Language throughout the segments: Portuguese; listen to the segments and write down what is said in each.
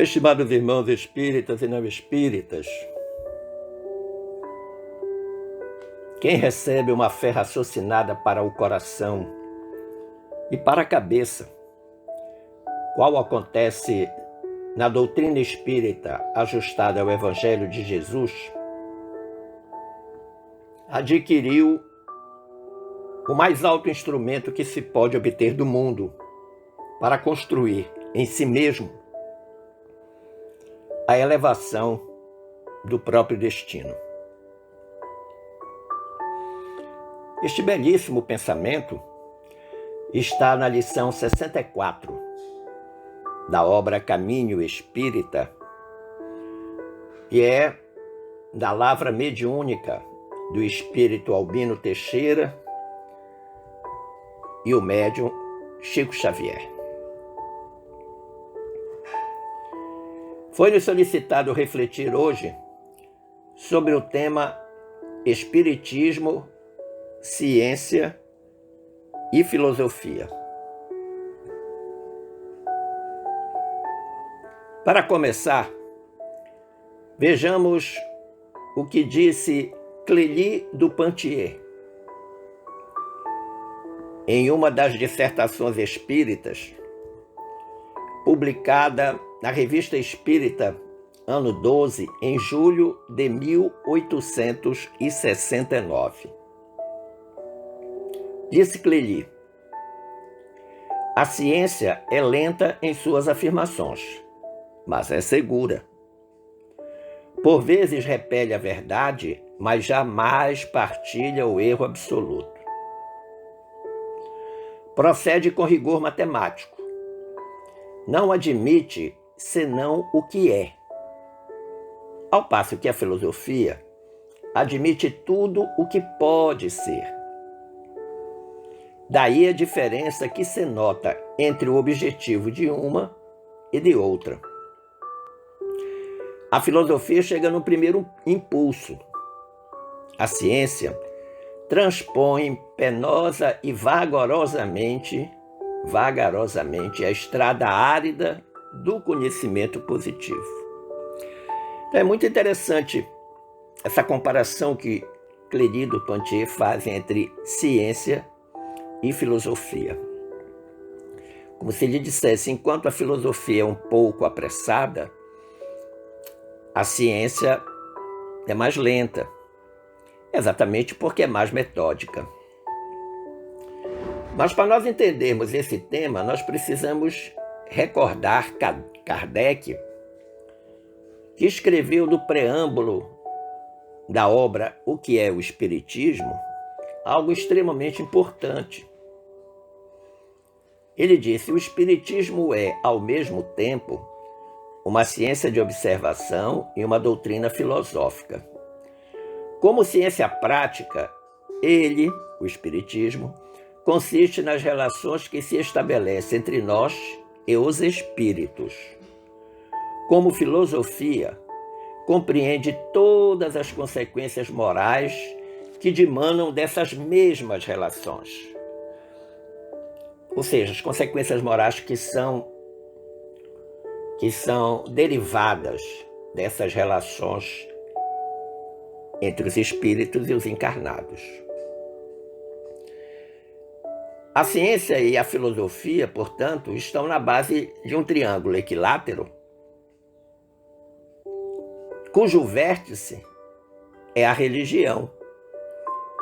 Estimados irmãos espíritas e não espíritas, quem recebe uma fé raciocinada para o coração e para a cabeça, qual acontece na doutrina espírita ajustada ao Evangelho de Jesus, adquiriu o mais alto instrumento que se pode obter do mundo para construir em si mesmo a elevação do próprio destino. Este belíssimo pensamento está na lição 64 da obra Caminho Espírita, que é da lavra mediúnica do espírito Albino Teixeira e o médium Chico Xavier. Foi-nos solicitado refletir hoje sobre o tema Espiritismo, Ciência e Filosofia. Para começar, vejamos o que disse Clélie du Pantier em uma das dissertações espíritas, publicada na Revista Espírita, ano 12, em julho de 1869. Disse Clélie: a ciência é lenta em suas afirmações, mas é segura. Por vezes repele a verdade, mas jamais partilha o erro absoluto. Procede com rigor matemático. Não admite senão o que é. Ao passo que a filosofia admite tudo o que pode ser. Daí a diferença que se nota entre o objetivo de uma e de outra. A filosofia chega no primeiro impulso. A ciência transpõe penosa e vagarosamente a estrada árida do conhecimento positivo. Então, é muito interessante essa comparação que Clélie du Pantier faz entre ciência e filosofia. Como se ele dissesse, enquanto a filosofia é um pouco apressada, a ciência é mais lenta, exatamente porque é mais metódica. Mas para nós entendermos esse tema, nós precisamos recordar Kardec, que escreveu no preâmbulo da obra O que é o Espiritismo, algo extremamente importante. Ele disse: o Espiritismo é, ao mesmo tempo, uma ciência de observação e uma doutrina filosófica. Como ciência prática, ele, o Espiritismo, consiste nas relações que se estabelecem entre nós e os espíritos. Como filosofia, compreende todas as consequências morais que dimanam dessas mesmas relações. Ou seja, as consequências morais que são derivadas dessas relações entre os espíritos e os encarnados. A ciência e a filosofia, portanto, estão na base de um triângulo equilátero, cujo vértice é a religião,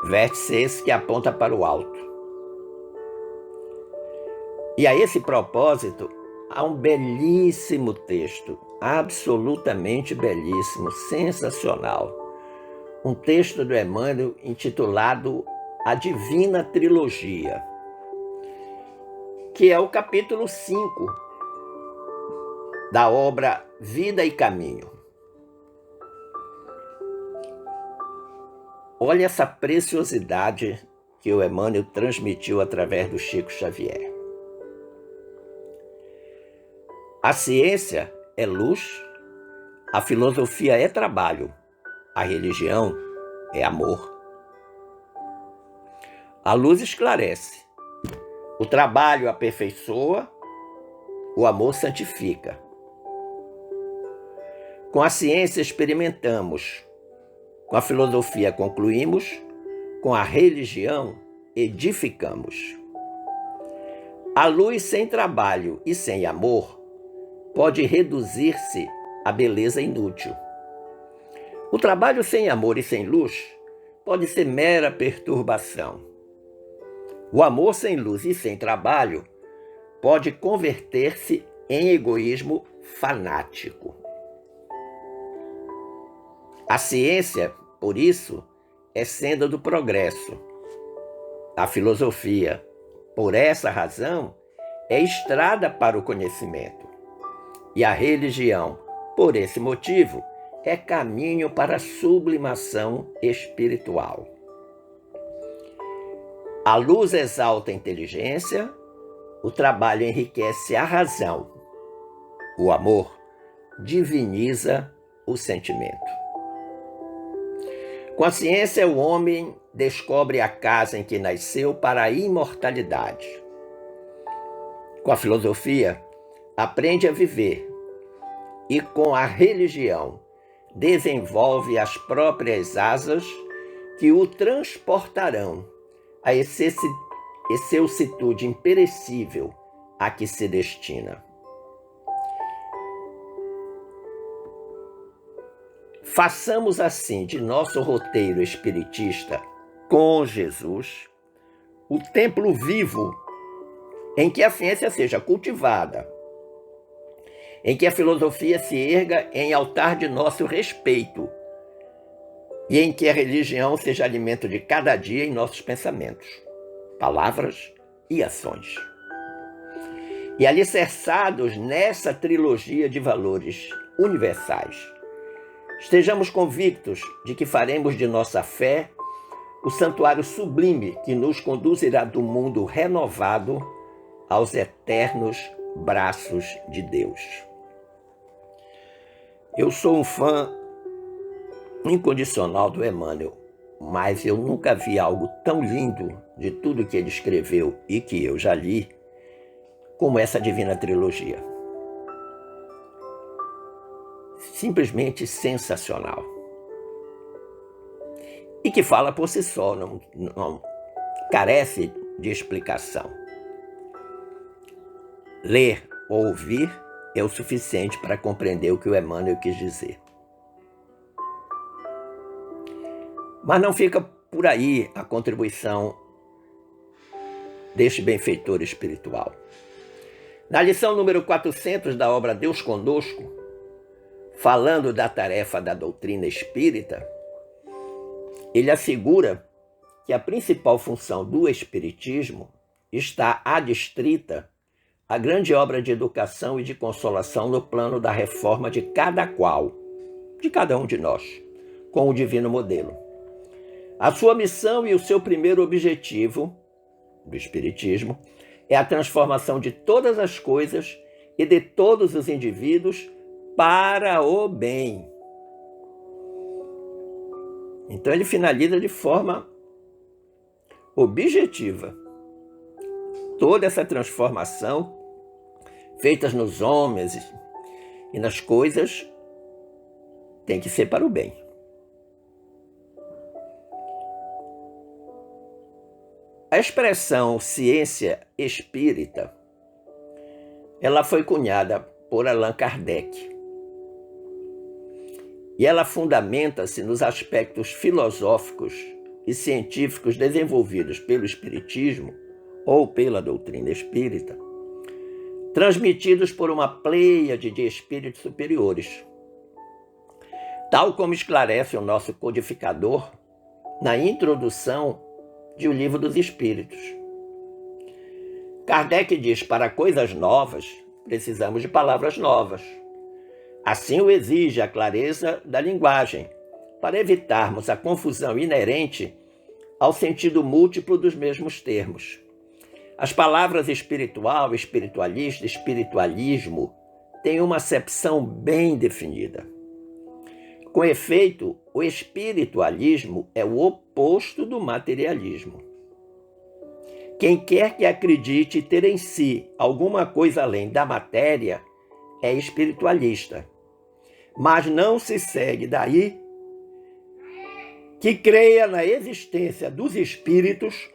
vértice esse que aponta para o alto. E a esse propósito, há um belíssimo texto, absolutamente belíssimo, sensacional, um texto do Emmanuel intitulado A Divina Trilogia, que é o capítulo 5 da obra Vida e Caminho. Olha essa preciosidade que o Emmanuel transmitiu através do Chico Xavier. A ciência é luz, a filosofia é trabalho, a religião é amor. A luz esclarece, o trabalho aperfeiçoa, o amor santifica. Com a ciência experimentamos, com a filosofia concluímos, com a religião edificamos. A luz sem trabalho e sem amor pode reduzir-se à beleza inútil. O trabalho sem amor e sem luz pode ser mera perturbação. O amor sem luz e sem trabalho pode converter-se em egoísmo fanático. A ciência, por isso, é senda do progresso. A filosofia, por essa razão, é estrada para o conhecimento. E a religião, por esse motivo, é caminho para a sublimação espiritual. A luz exalta a inteligência, o trabalho enriquece a razão, o amor diviniza o sentimento. Com a ciência, o homem descobre a casa em que nasceu para a imortalidade. Com a filosofia, aprende a viver. E com a religião, desenvolve as próprias asas que o transportarão a excelsitude imperecível a que se destina. Façamos assim de nosso roteiro espiritista com Jesus o templo vivo em que a ciência seja cultivada, em que a filosofia se erga em altar de nosso respeito e em que a religião seja alimento de cada dia em nossos pensamentos, palavras e ações. E alicerçados nessa trilogia de valores universais, estejamos convictos de que faremos de nossa fé o santuário sublime que nos conduzirá do mundo renovado aos eternos braços de Deus. Eu sou um fã incondicional do Emmanuel, mas eu nunca vi algo tão lindo de tudo que ele escreveu e que eu já li, como essa Divina Trilogia. Simplesmente sensacional. E que fala por si só, não carece de explicação. Ler ou ouvir é o suficiente para compreender o que o Emmanuel quis dizer. Mas não fica por aí a contribuição deste benfeitor espiritual. Na lição número 400 da obra Deus Conosco, falando da tarefa da doutrina espírita, ele assegura que a principal função do espiritismo está adstrita à grande obra de educação e de consolação no plano da reforma de cada qual, de cada um de nós, com o divino modelo. A sua missão e o seu primeiro objetivo do espiritismo é a transformação de todas as coisas e de todos os indivíduos para o bem. Então ele finaliza de forma objetiva toda essa transformação feitas nos homens e nas coisas tem que ser para o bem. A expressão ciência espírita, ela foi cunhada por Allan Kardec. E ela fundamenta-se nos aspectos filosóficos e científicos desenvolvidos pelo Espiritismo ou pela doutrina espírita, transmitidos por uma pleiade de espíritos superiores, tal como esclarece o nosso codificador na introdução de O Livro dos Espíritos. Kardec diz: para coisas novas, precisamos de palavras novas. Assim o exige a clareza da linguagem, para evitarmos a confusão inerente ao sentido múltiplo dos mesmos termos. As palavras espiritual, espiritualista, espiritualismo têm uma acepção bem definida. Com efeito, o espiritualismo é o oposto do materialismo. Quem quer que acredite ter em si alguma coisa além da matéria é espiritualista. mas não se segue daí que creia na existência dos espíritos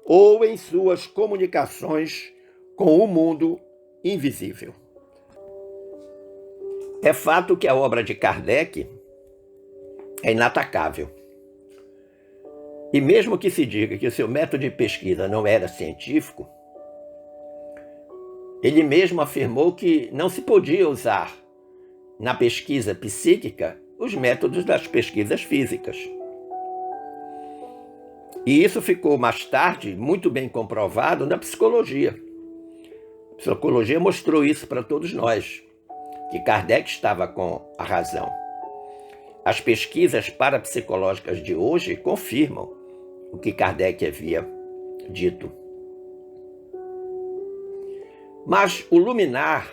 ou em suas comunicações com o mundo invisível. É fato que a obra de Kardec é inatacável. E mesmo que se diga que o seu método de pesquisa não era científico, ele mesmo afirmou que não se podia usar na pesquisa psíquica os métodos das pesquisas físicas. E isso ficou mais tarde muito bem comprovado na psicologia. A psicologia mostrou isso para todos nós, que Kardec estava com a razão. As pesquisas parapsicológicas de hoje confirmam o que Kardec havia dito. Mas o luminar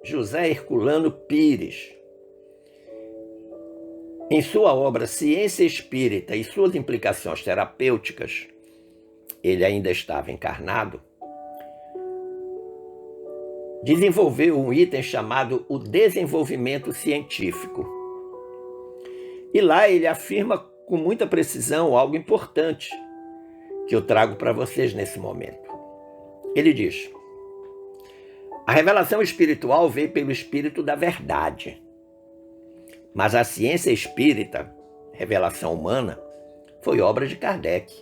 José Herculano Pires, em sua obra Ciência Espírita e suas implicações terapêuticas, ele ainda estava encarnado, desenvolveu um item chamado o desenvolvimento científico. E lá ele afirma com muita precisão algo importante que eu trago para vocês nesse momento. Ele diz: a revelação espiritual veio pelo Espírito da Verdade, mas a ciência espírita, revelação humana, foi obra de Kardec.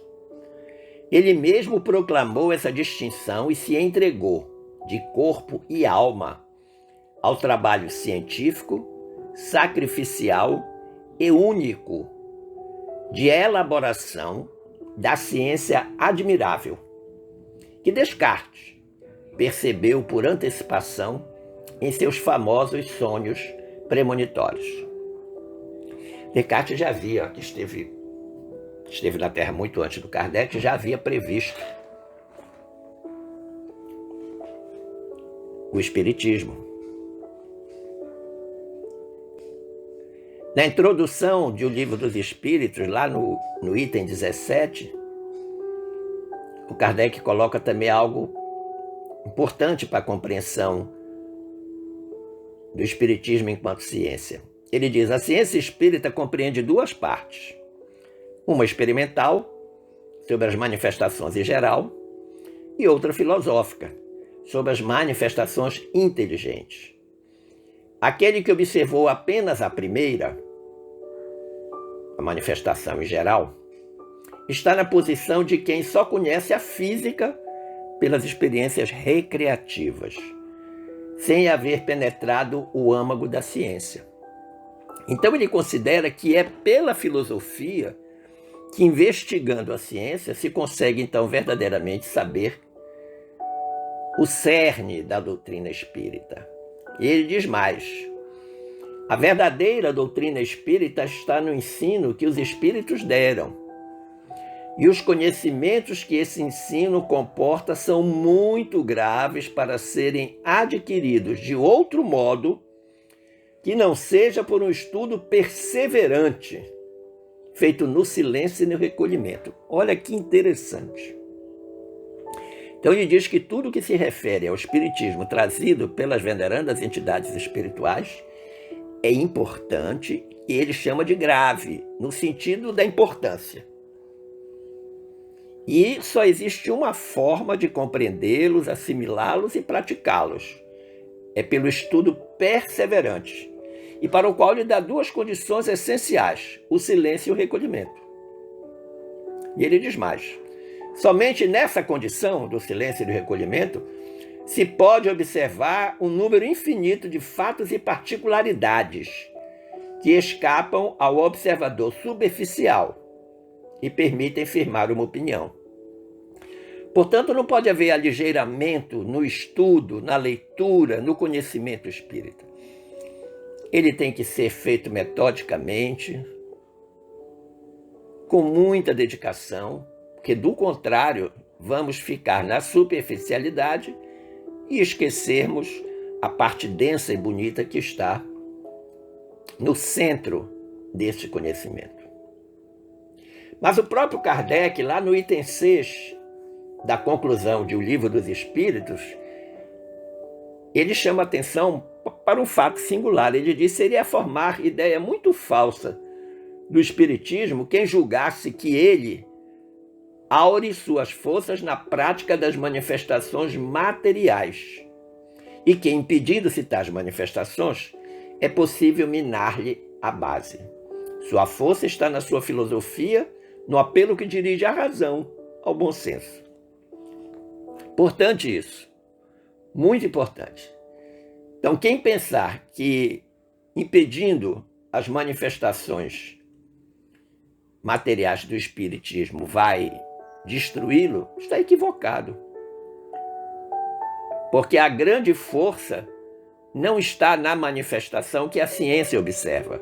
Ele mesmo proclamou essa distinção e se entregou de corpo e alma ao trabalho científico, sacrificial e único de elaboração da ciência admirável, que Descartes percebeu por antecipação em seus famosos sonhos premonitórios. Descartes já havia, que esteve na Terra muito antes do Kardec, já havia previsto o Espiritismo. Na introdução de O Livro dos Espíritos, lá no item 17, o Kardec coloca também algo importante para a compreensão do Espiritismo enquanto ciência. Ele diz: a ciência espírita compreende duas partes. Uma experimental, sobre as manifestações em geral, e outra filosófica, sobre as manifestações inteligentes. Aquele que observou apenas a primeira, a manifestação em geral, está na posição de quem só conhece a física pelas experiências recreativas, sem haver penetrado o âmago da ciência. Então ele considera que é pela filosofia que, investigando a ciência, se consegue então verdadeiramente saber o cerne da doutrina espírita. E ele diz mais: a verdadeira doutrina espírita está no ensino que os espíritos deram. E os conhecimentos que esse ensino comporta são muito graves para serem adquiridos de outro modo que não seja por um estudo perseverante, feito no silêncio e no recolhimento. Olha que interessante. Então ele diz que tudo que se refere ao espiritismo trazido pelas venerandas entidades espirituais é importante e ele chama de grave, no sentido da importância. E só existe uma forma de compreendê-los, assimilá-los e praticá-los. É pelo estudo perseverante, e para o qual lhe dá duas condições essenciais: o silêncio e o recolhimento. E ele diz mais: somente nessa condição do silêncio e do recolhimento se pode observar um número infinito de fatos e particularidades que escapam ao observador superficial e permitem firmar uma opinião. Portanto, não pode haver aligeiramento no estudo, na leitura, no conhecimento espírita. Ele tem que ser feito metodicamente, com muita dedicação, porque do contrário, vamos ficar na superficialidade e esquecermos a parte densa e bonita que está no centro desse conhecimento. Mas o próprio Kardec, lá no item 6 da conclusão de O Livro dos Espíritos, ele chama atenção para um fato singular. Ele diz que seria formar ideia muito falsa do Espiritismo quem julgasse que ele aure suas forças na prática das manifestações materiais e que, impedindo-se tais manifestações, é possível minar-lhe a base. Sua força está na sua filosofia, no apelo que dirige à razão, ao bom senso. Importante isso, muito importante. Então, quem pensar que impedindo as manifestações materiais do Espiritismo vai destruí-lo, está equivocado. Porque a grande força não está na manifestação que a ciência observa,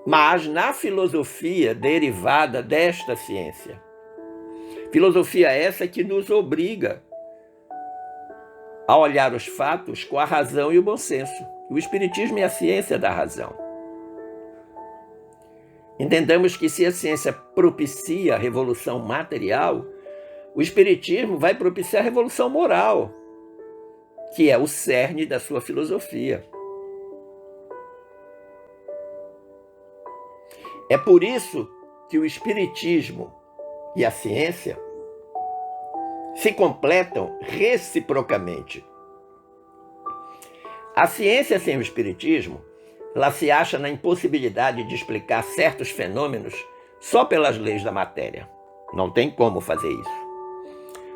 mas na filosofia derivada desta ciência. Filosofia essa que nos obriga a olhar os fatos com a razão e o bom senso. O Espiritismo é a ciência da razão. Entendamos que se a ciência propicia a revolução material, o Espiritismo vai propiciar a revolução moral, que é o cerne da sua filosofia. É por isso que o Espiritismo e a ciência se completam reciprocamente. A ciência sem o Espiritismo, ela se acha na impossibilidade de explicar certos fenômenos só pelas leis da matéria. Não tem como fazer isso.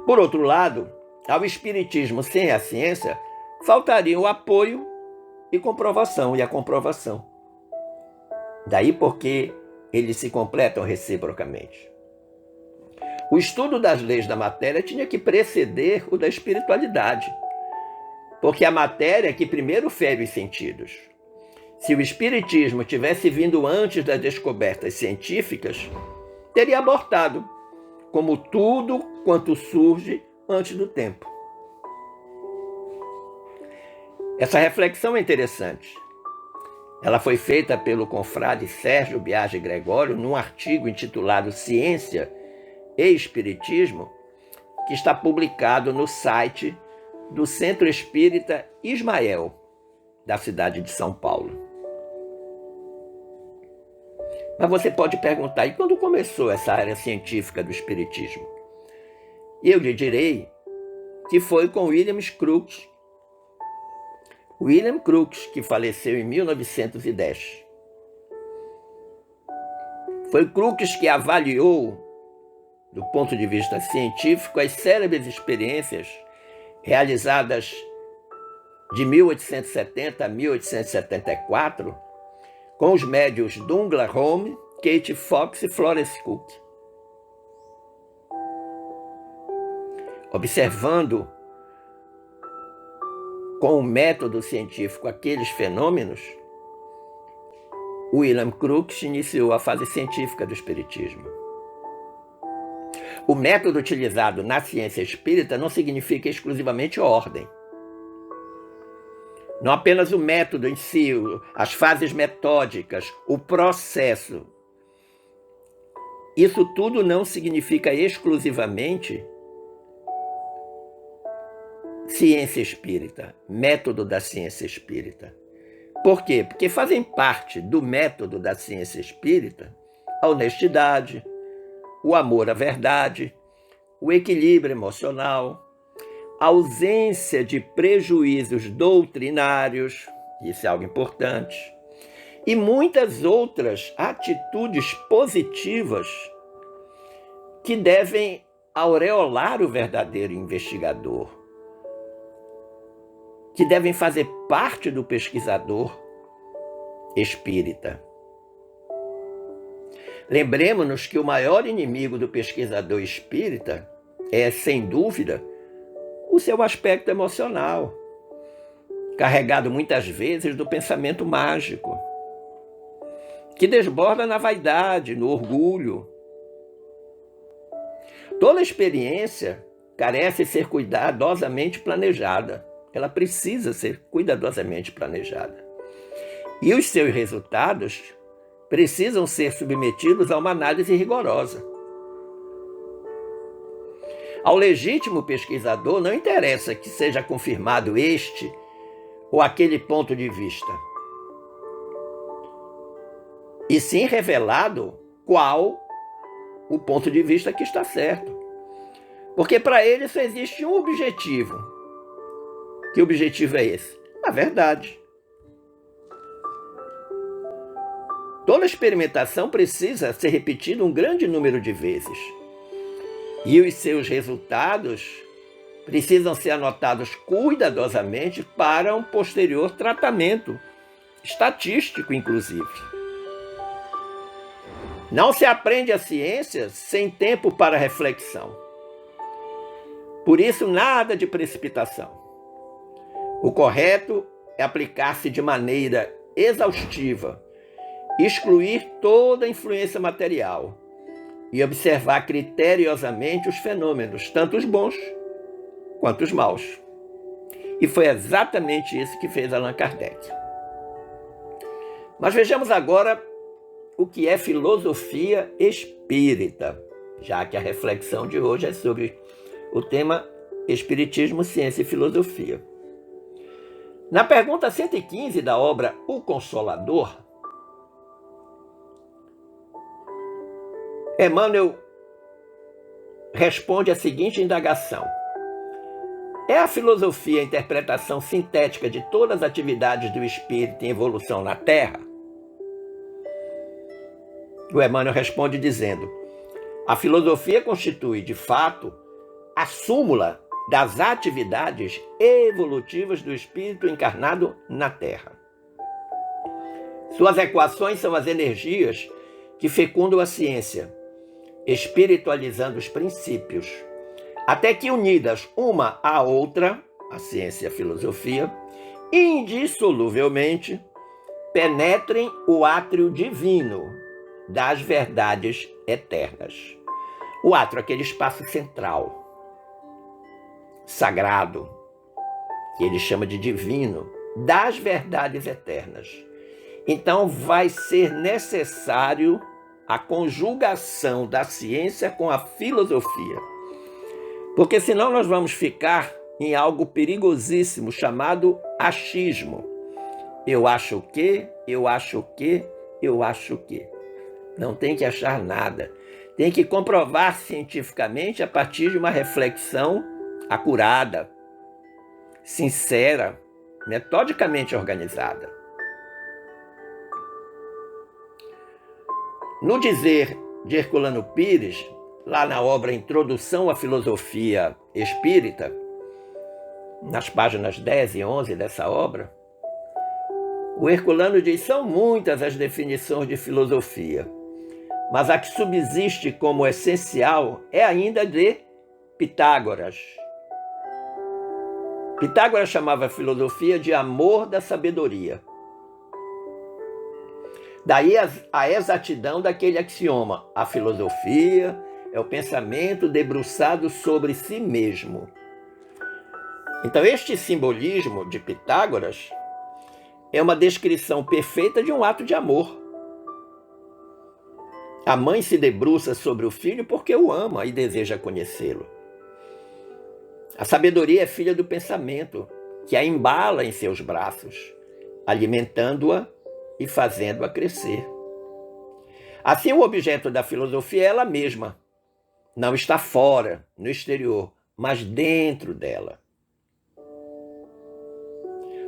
Por outro lado, ao Espiritismo sem a ciência, faltaria o apoio e comprovação, e a comprovação. Daí porque eles se completam reciprocamente. O estudo das leis da matéria tinha que preceder o da espiritualidade, porque a matéria é que primeiro fere os sentidos. Se o Espiritismo tivesse vindo antes das descobertas científicas, teria abortado, como tudo quanto surge antes do tempo. Essa reflexão é interessante. Ela foi feita pelo confrade Sérgio Biagi Gregório num artigo intitulado Ciência e Espiritismo, que está publicado no site do Centro Espírita Ismael, da cidade de São Paulo. Mas você pode perguntar, e quando começou essa área científica do Espiritismo? E eu lhe direi que foi com William Crookes. William Crookes, que faleceu em 1910. Foi Crookes que avaliou, do ponto de vista científico, as célebres experiências realizadas de 1870 a 1874 com os médiuns Douglas Home, Kate Fox e Florence Cook. Observando com o método científico aqueles fenômenos, William Crookes iniciou a fase científica do Espiritismo. O método utilizado na ciência espírita não significa exclusivamente ordem. Não apenas o método em si, as fases metódicas, o processo. Isso tudo não significa exclusivamente ciência espírita, método da ciência espírita. Por quê? Porque fazem parte do método da ciência espírita a honestidade, o amor à verdade, o equilíbrio emocional, a ausência de prejuízos doutrinários, isso é algo importante, e muitas outras atitudes positivas que devem aureolar o verdadeiro investigador, que devem fazer parte do pesquisador espírita. Lembremos-nos que o maior inimigo do pesquisador espírita é, sem dúvida, o seu aspecto emocional, carregado muitas vezes do pensamento mágico, que desborda na vaidade, no orgulho. Toda experiência carece ser cuidadosamente planejada. Ela precisa ser cuidadosamente planejada. E os seus resultados precisam ser submetidos a uma análise rigorosa. Ao legítimo pesquisador não interessa que seja confirmado este ou aquele ponto de vista, e sim revelado qual o ponto de vista que está certo. Porque para ele só existe um objetivo. Que objetivo é esse? A verdade. Toda experimentação precisa ser repetida um grande número de vezes. E os seus resultados precisam ser anotados cuidadosamente para um posterior tratamento, estatístico inclusive. Não se aprende a ciência sem tempo para reflexão. Por isso, nada de precipitação. O correto é aplicar-se de maneira exaustiva, excluir toda influência material e observar criteriosamente os fenômenos, tanto os bons quanto os maus. E foi exatamente isso que fez Allan Kardec. Mas vejamos agora o que é filosofia espírita, já que a reflexão de hoje é sobre o tema Espiritismo, Ciência e Filosofia. Na pergunta 115 da obra O Consolador, Emmanuel responde a seguinte indagação: é a filosofia a interpretação sintética de todas as atividades do espírito em evolução na Terra? O Emmanuel responde dizendo: a filosofia constitui, de fato, a súmula das atividades evolutivas do espírito encarnado na Terra. Suas equações são as energias que fecundam a ciência, espiritualizando os princípios, até que unidas uma à outra, a ciência e a filosofia, indissoluvelmente penetrem o átrio divino das verdades eternas. O átrio, aquele espaço central, sagrado, que ele chama de divino, das verdades eternas. Então vai ser necessário a conjugação da ciência com a filosofia, porque senão nós vamos ficar em algo perigosíssimo chamado achismo. Eu acho que, eu acho que, eu acho que. Não tem que achar nada. Tem que comprovar cientificamente a partir de uma reflexão acurada, sincera, metodicamente organizada. No dizer de Herculano Pires, lá na obra Introdução à Filosofia Espírita, nas páginas 10 e 11 dessa obra, o Herculano diz: são muitas as definições de filosofia, mas a que subsiste como essencial é ainda de Pitágoras. Pitágoras chamava a filosofia de amor da sabedoria. Daí a exatidão daquele axioma: a filosofia é o pensamento debruçado sobre si mesmo. Então, este simbolismo de Pitágoras é uma descrição perfeita de um ato de amor. A mãe se debruça sobre o filho porque o ama e deseja conhecê-lo. A sabedoria é filha do pensamento, que a embala em seus braços, alimentando-a e fazendo-a crescer. Assim, o objeto da filosofia é ela mesma. Não está fora, no exterior, mas dentro dela.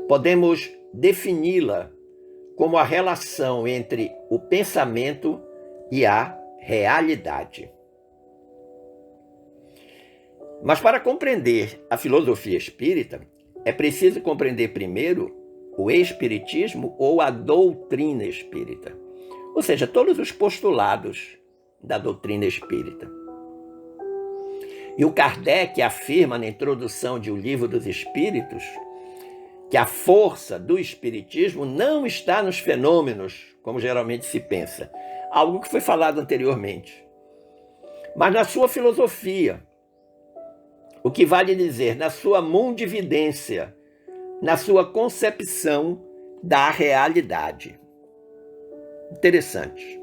Podemos defini-la como a relação entre o pensamento e a realidade. Mas para compreender a filosofia espírita, é preciso compreender primeiro o espiritismo ou a doutrina espírita, ou seja, todos os postulados da doutrina espírita. E o Kardec afirma na introdução de O Livro dos Espíritos que a força do espiritismo não está nos fenômenos, como geralmente se pensa, algo que foi falado anteriormente, mas na sua filosofia, o que vale dizer, na sua mundividência, na sua concepção da realidade. Interessante.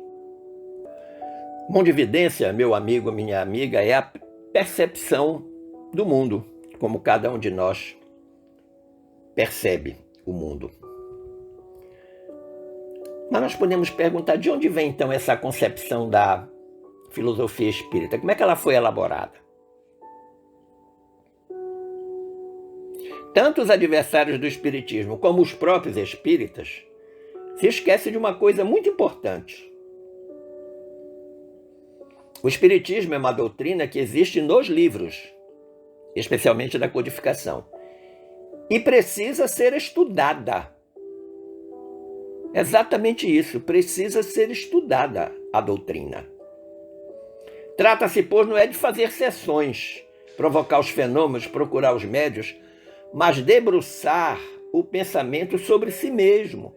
Mundividência, meu amigo, minha amiga, é a percepção do mundo, como cada um de nós percebe o mundo. Mas nós podemos perguntar de onde vem então essa concepção da filosofia espírita? Como é que ela foi elaborada? Tanto os adversários do espiritismo como os próprios espíritas se esquecem de uma coisa muito importante. O espiritismo é uma doutrina que existe nos livros, especialmente da codificação, e precisa ser estudada. Exatamente isso, precisa ser estudada a doutrina. Trata-se, pois, não é de fazer sessões, provocar os fenômenos, procurar os médios, mas debruçar o pensamento sobre si mesmo.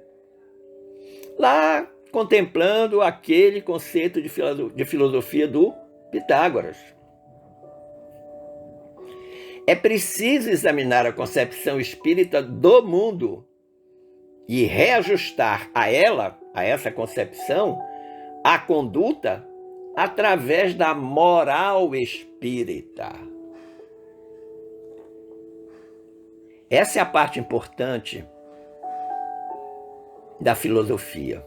Lá, contemplando aquele conceito de filosofia do Pitágoras. É preciso examinar a concepção espírita do mundo e reajustar a ela, a essa concepção, a conduta através da moral espírita. Essa é a parte importante da filosofia.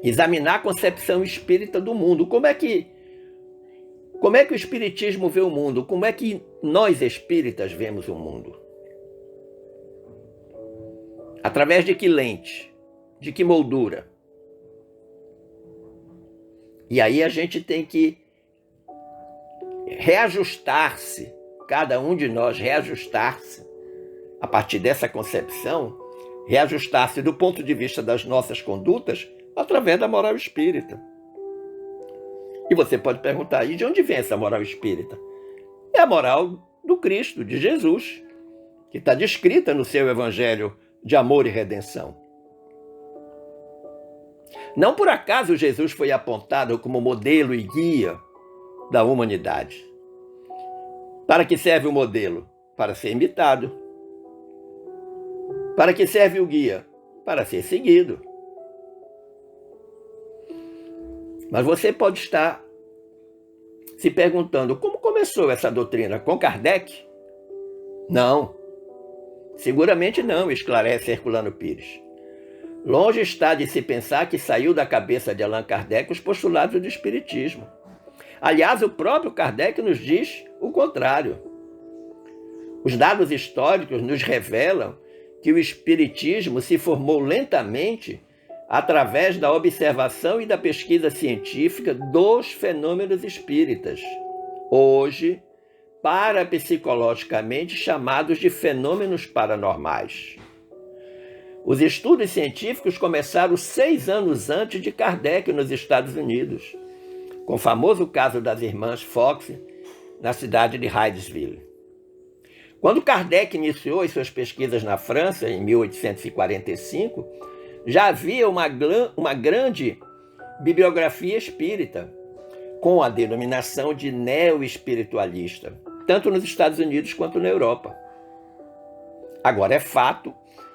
Examinar a concepção espírita do mundo. Como é que o espiritismo vê o mundo? Como é que nós espíritas vemos o mundo? Através de que lente? De que moldura? E aí a gente tem que reajustar-se, cada um de nós reajustar-se, a partir dessa concepção, reajustar-se do ponto de vista das nossas condutas, através da moral espírita. E você pode perguntar, e de onde vem essa moral espírita? É a moral do Cristo, de Jesus, que está descrita no seu evangelho de amor e redenção. Não por acaso Jesus foi apontado como modelo e guia da humanidade. Para que serve o modelo? Para ser imitado. Para que serve o guia? Para ser seguido. Mas você pode estar se perguntando, como começou essa doutrina? Com Kardec? Não. Seguramente não, esclarece Herculano Pires. Longe está de se pensar que saiu da cabeça de Allan Kardec os postulados do Espiritismo. Aliás, o próprio Kardec nos diz o contrário. Os dados históricos nos revelam que o Espiritismo se formou lentamente através da observação e da pesquisa científica dos fenômenos espíritas, hoje parapsicologicamente chamados de fenômenos paranormais. Os estudos científicos começaram 6 anos antes de Kardec nos Estados Unidos, com o famoso caso das irmãs Fox, na cidade de Hydesville. Quando Kardec iniciou as suas pesquisas na França, em 1845, já havia uma grande bibliografia espírita, com a denominação de neo-espiritualista, tanto nos Estados Unidos quanto na Europa. Agora é fato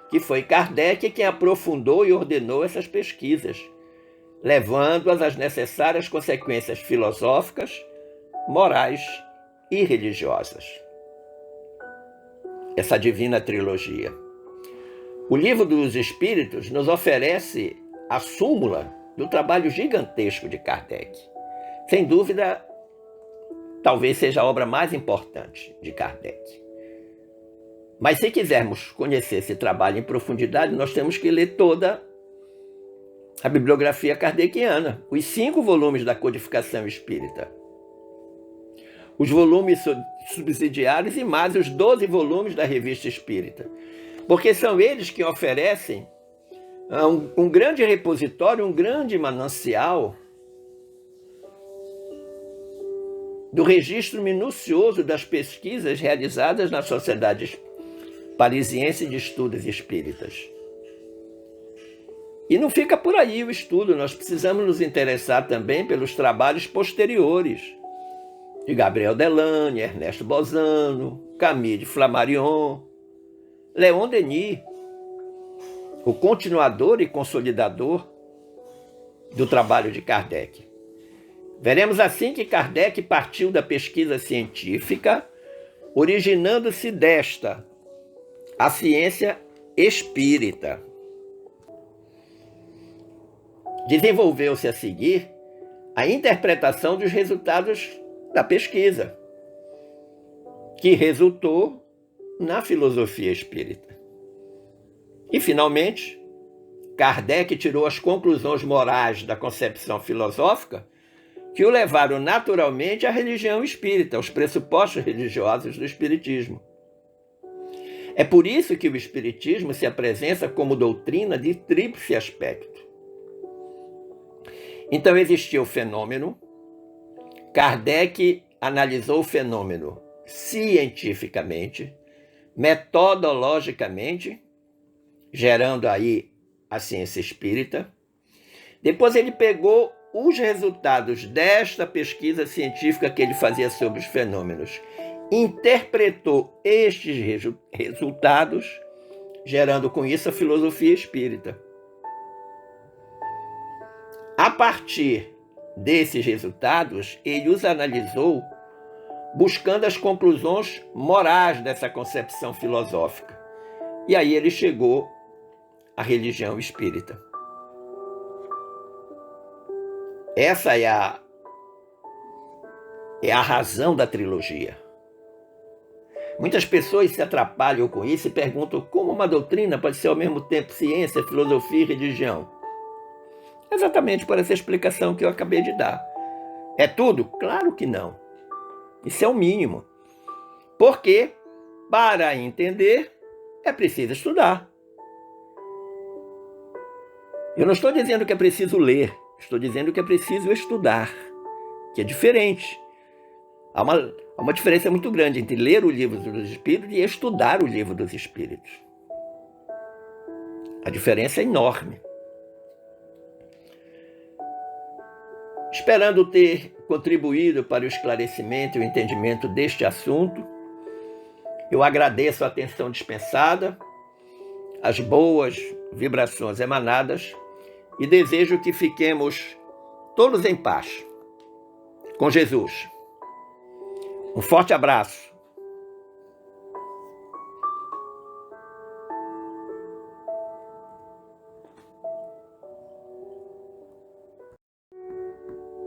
que foi Kardec quem aprofundou e ordenou essas pesquisas, levando-as às necessárias consequências filosóficas, morais e religiosas. Essa divina trilogia. O Livro dos Espíritos nos oferece a súmula do trabalho gigantesco de Kardec. Sem dúvida, talvez seja a obra mais importante de Kardec. Mas se quisermos conhecer esse trabalho em profundidade, nós temos que ler toda a bibliografia kardeciana, os 5 volumes da Codificação Espírita, os volumes subsidiários e mais os 12 volumes da Revista Espírita, porque são eles que oferecem um grande repositório, um grande manancial do registro minucioso das pesquisas realizadas na Sociedade Parisiense de Estudos Espíritas. E não fica por aí o estudo, nós precisamos nos interessar também pelos trabalhos posteriores de Gabriel Delane, Ernesto Bozano, Camille de Flammarion, Leon Denis, o continuador e consolidador do trabalho de Kardec. Veremos assim que Kardec partiu da pesquisa científica, originando-se desta a ciência espírita. Desenvolveu-se a seguir a interpretação dos resultados da pesquisa, que resultou na filosofia espírita. E, finalmente, Kardec tirou as conclusões morais da concepção filosófica que o levaram naturalmente à religião espírita, aos pressupostos religiosos do espiritismo. É por isso que o espiritismo se apresenta como doutrina de tríplice aspecto. Então existia o fenômeno, Kardec analisou o fenômeno cientificamente, metodologicamente, gerando aí a ciência espírita. Depois ele pegou os resultados desta pesquisa científica que ele fazia sobre os fenômenos, interpretou estes resultados, gerando com isso a filosofia espírita. A partir desses resultados, ele os analisou buscando as conclusões morais dessa concepção filosófica. E aí ele chegou à religião espírita. Essa é a razão da trilogia. Muitas pessoas se atrapalham com isso e perguntam como uma doutrina pode ser ao mesmo tempo ciência, filosofia e religião. Exatamente por essa explicação que eu acabei de dar. É tudo? Claro que não. Isso é o mínimo. Porque, para entender, é preciso estudar. Eu não estou dizendo que é preciso ler, estou dizendo que é preciso estudar, que é diferente. Há uma diferença muito grande entre ler o livro dos Espíritos e estudar o livro dos Espíritos. A diferença é enorme. Esperando ter contribuído para o esclarecimento e o entendimento deste assunto, eu agradeço a atenção dispensada, as boas vibrações emanadas e desejo que fiquemos todos em paz com Jesus. Um forte abraço.